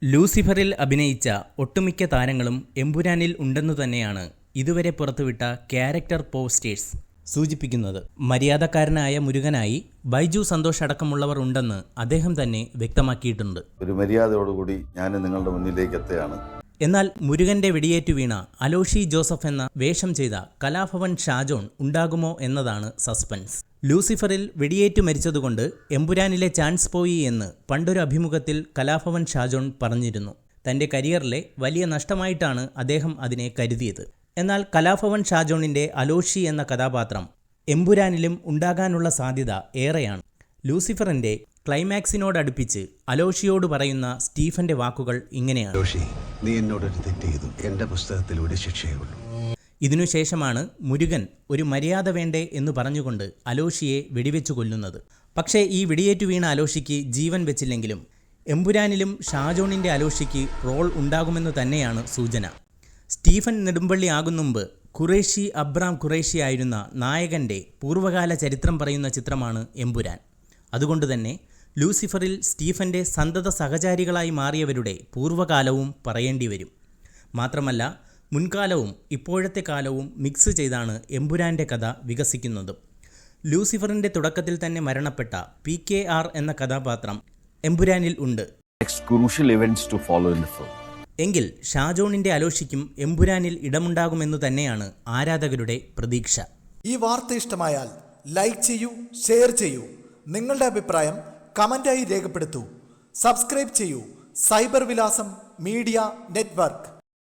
ലൂസിഫറിൽ അഭിനയിച്ച ഒട്ടുമിക്ക താരങ്ങളും എമ്പുരാനിൽ ഉണ്ടെന്നു തന്നെയാണ് ഇതുവരെ പുറത്തുവിട്ട ക്യാരക്ടർ പോസ്റ്റേഴ്സ് സൂചിപ്പിക്കുന്നത്. മര്യാദക്കാരനായ മുരുകനായി ബൈജു സന്തോഷ് അടക്കമുള്ളവർ ഉണ്ടെന്ന് അദ്ദേഹം തന്നെ വ്യക്തമാക്കിയിട്ടുണ്ട്. ഒരു മര്യാദയോടുകൂടി ഞാൻ നിങ്ങളുടെ മുന്നിലേക്ക് എത്തുകയാണ്. എന്നാൽ മുരുകന്റെ വെടിയേറ്റു വീണ അലോഷി ജോസഫ് എന്ന വേഷം ചെയ്ത കലാഭവൻ ഷാജോൺ ഉണ്ടാകുമോ എന്നതാണ് സസ്പെൻസ്. ലൂസിഫറിൽ വെടിയേറ്റു മരിച്ചതുകൊണ്ട് എമ്പുരാനിലെ ചാൻസ് പോയി എന്ന് പണ്ടൊരു അഭിമുഖത്തിൽ കലാഭവൻ ഷാജോൺ പറഞ്ഞിരുന്നു. തന്റെ കരിയറിലെ വലിയ നഷ്ടമായിട്ടാണ് അദ്ദേഹം അതിനെ കരുതിയത്. എന്നാൽ കലാഭവൻ ഷാജോണിന്റെ അലോഷി എന്ന കഥാപാത്രം എമ്പുരാനിലും ഉണ്ടാകാനുള്ള സാധ്യത ഏറെയാണ്. ലൂസിഫറിന്റെ ക്ലൈമാക്സിനോടടുപ്പിച്ച് അലോഷിയോട് പറയുന്ന സ്റ്റീഫന്റെ വാക്കുകൾ ഇങ്ങനെയാണ്: നീ എന്നോടൊരു തെറ്റ് ചെയ്തു, എന്റെ പുസ്തകത്തിലൂടെ ശിക്ഷയുള്ളൂ. ഇതിനുശേഷമാണ് മുരുകൻ ഒരു മര്യാദ വേണ്ടേ എന്ന് പറഞ്ഞുകൊണ്ട് അലോഷിയെ വെടിവെച്ചു കൊല്ലുന്നത്. പക്ഷേ ഈ വെടിയേറ്റു വീണ അലോഷിക്ക് ജീവൻ വെച്ചില്ലെങ്കിലും എമ്പുരാനിലും ഷാജോണിന്റെ അലോഷിക്ക് റോൾ ഉണ്ടാകുമെന്ന് തന്നെയാണ് സൂചന. സ്റ്റീഫൻ നെടുമ്പള്ളി ആകുന്നുമ്പ് ഖുറേഷി അബ്രാം ഖുറേഷി ആയിരുന്ന നായകന്റെ പൂർവ്വകാല ചരിത്രം പറയുന്ന ചിത്രമാണ് എമ്പുരാൻ. അതുകൊണ്ടുതന്നെ ലൂസിഫറിൽ സ്റ്റീഫന്റെ സന്തത സഹചാരികളായി മാറിയവരുടെ പൂർവ്വകാലവും പറയേണ്ടി വരും. മാത്രമല്ല, മുൻകാലവും ഇപ്പോഴത്തെ കാലവും മിക്സ് ചെയ്താണ് എമ്പുരാന്റെ കഥ വികസിക്കുന്നത്. ലൂസിഫറിന്റെ തുടക്കത്തിൽ തന്നെ മരണപ്പെട്ട PKR എന്ന കഥാപാത്രം എമ്പുരാനിൽ ഉണ്ട്. എങ്കിൽ ഷാജോണിന്റെ അലോഷിക്കും എമ്പുരാനിൽ ഇടമുണ്ടാകുമെന്നു തന്നെയാണ് ആരാധകരുടെ പ്രതീക്ഷ. ഈ വാർത്ത ഇഷ്ടമായാൽ ലൈക്ക് ചെയ്യൂ, ഷെയർ ചെയ്യൂ. നിങ്ങളുടെ അഭിപ്രായം കമന്റായി രേഖപ്പെടുത്തൂ. സബ്സ്ക്രൈബ് ചെയ്യൂ സൈബർ വിലാസം മീഡിയ നെറ്റ്വർക്ക്.